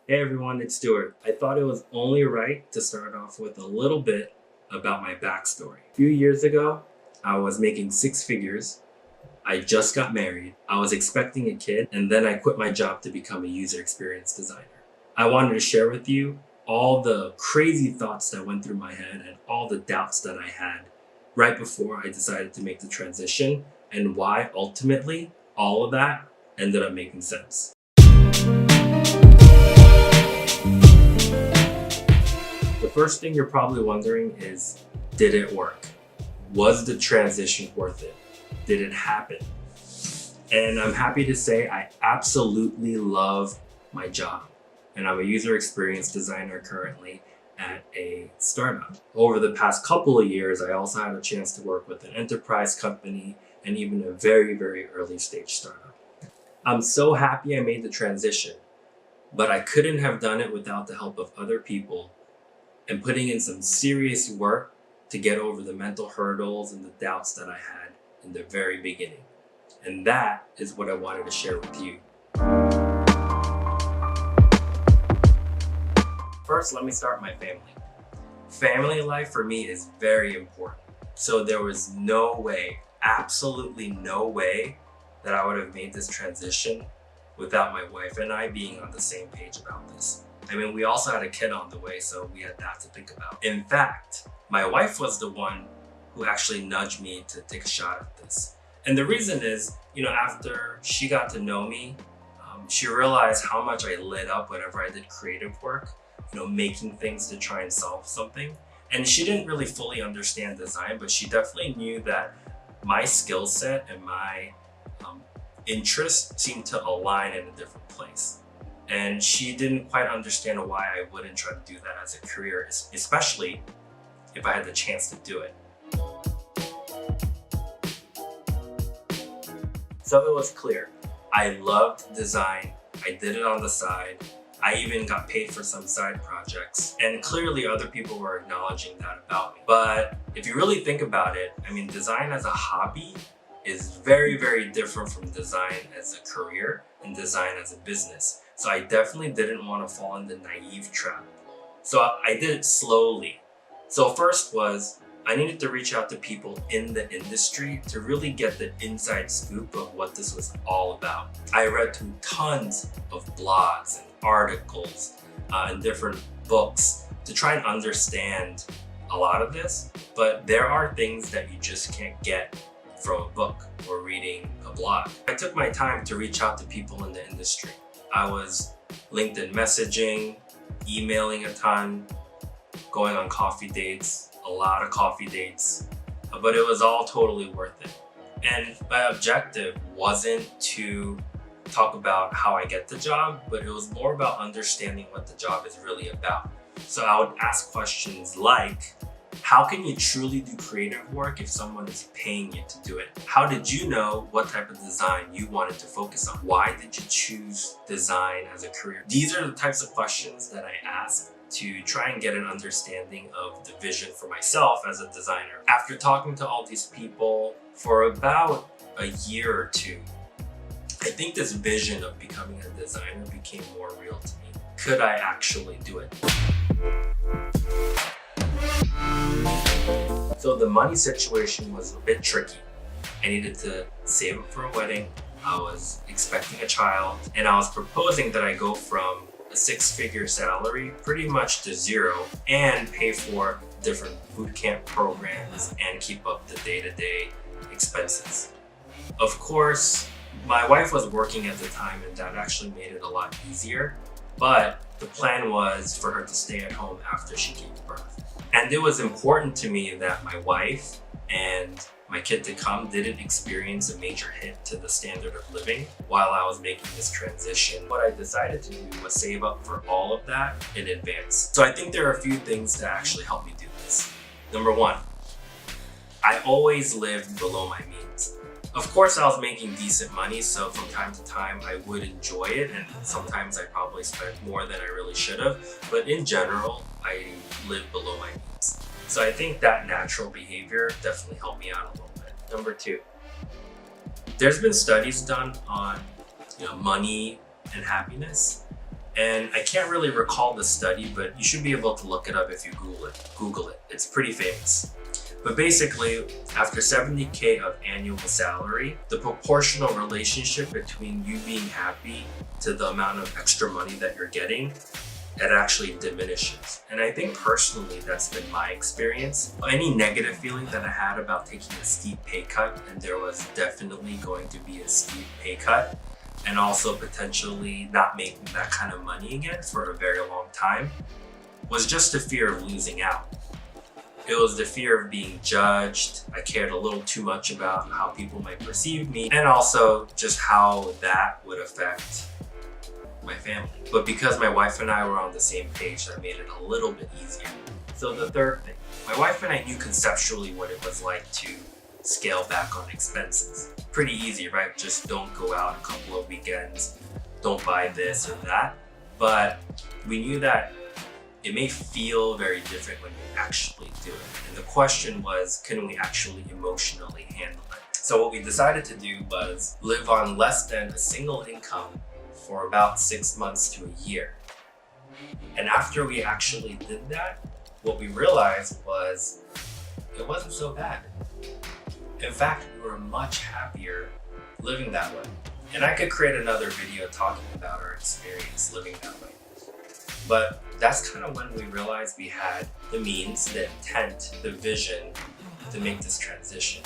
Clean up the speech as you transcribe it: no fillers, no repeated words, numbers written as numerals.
Hey everyone, it's Stuart. I thought it was only right to start off with a little bit about my backstory. A few years ago, I was making six figures. I just got married. I was expecting a kid, and then I quit my job to become a user experience designer. I wanted to share with you all the crazy thoughts that went through my head and all the doubts that I had right before I decided to make the transition, and why ultimately all of that ended up making sense. The first thing you're probably wondering is, did it work? Was the transition worth it? Did it happen? And I'm happy to say I absolutely love my job. And I'm a user experience designer currently at a startup. Over the past couple of years, I also had a chance to work with an enterprise company and even a very, very early stage startup. I'm so happy I made the transition, but I couldn't have done it without the help of other people and putting in some serious work to get over the mental hurdles and the doubts that I had in the very beginning. And that is what I wanted to share with you. First, let me start with my family. Family life for me is very important. So there was no way, absolutely no way, that I would have made this transition without my wife and I being on the same page about this. I mean, we also had a kid on the way, so we had that to think about. In fact, my wife was the one who actually nudged me to take a shot at this. And the reason is, after she got to know me, she realized how much I lit up whenever I did creative work, making things to try and solve something. And she didn't really fully understand design, but she definitely knew that my skill set and my interests seemed to align in a different place. And she didn't quite understand why I wouldn't try to do that as a career, especially if I had the chance to do it. So it was clear. I loved design. I did it on the side. I even got paid for some side projects. And clearly other people were acknowledging that about me. But if you really think about it, design as a hobby is very, very different from design as a career and design as a business. So I definitely didn't want to fall in the naive trap. So I did it slowly. So first was, I needed to reach out to people in the industry to really get the inside scoop of what this was all about. I read through tons of blogs and articles and different books to try and understand a lot of this, but there are things that you just can't get from a book or reading a blog. I took my time to reach out to people in the industry. I was LinkedIn messaging, emailing a ton, going on coffee dates, a lot of coffee dates, but it was all totally worth it. And my objective wasn't to talk about how I get the job, but it was more about understanding what the job is really about. So I would ask questions like, how can you truly do creative work if someone is paying you to do it? How did you know what type of design you wanted to focus on? Why did you choose design as a career? These are the types of questions that I ask to try and get an understanding of the vision for myself as a designer. After talking to all these people for about a year or two, I think this vision of becoming a designer became more real to me. Could I actually do it? So the money situation was a bit tricky. I needed to save up for a wedding. I was expecting a child, and I was proposing that I go from a six-figure salary pretty much to zero and pay for different boot camp programs and keep up the day-to-day expenses. Of course, my wife was working at the time, and that actually made it a lot easier, but the plan was for her to stay at home after she gave birth. And it was important to me that my wife and my kid to come didn't experience a major hit to the standard of living while I was making this transition. What I decided to do was save up for all of that in advance. So I think there are a few things that actually helped me do this. Number one, I always lived below my means. Of course, I was making decent money, so from time to time I would enjoy it, and sometimes I probably spent more than I really should have, but in general, I lived below my means. So I think that natural behavior definitely helped me out a little bit. Number two, there's been studies done on money and happiness, And I can't really recall the study, but you should be able to look it up if you Google it. It's pretty famous. But basically, after 70K of annual salary, the proportional relationship between you being happy to the amount of extra money that you're getting, it actually diminishes. And I think personally, that's been my experience. Any negative feeling that I had about taking a steep pay cut, and there was definitely going to be a steep pay cut, and also potentially not making that kind of money again for a very long time, was just the fear of losing out. It was the fear of being judged. I cared a little too much about how people might perceive me, and also just how that would affect my family. But because my wife and I were on the same page, that made it a little bit easier. So the third thing, my wife and I knew conceptually what it was like to scale back on expenses. Pretty easy, right? Just don't go out a couple of weekends, don't buy this or that. But we knew that it may feel very different when you actually do it. And the question was, can we actually emotionally handle it? So what we decided to do was live on less than a single income for about 6 months to a year. And after we actually did that, what we realized was it wasn't so bad. In fact, we were much happier living that way. And I could create another video talking about our experience living that way. But that's kind of when we realized we had the means, the intent, the vision to make this transition.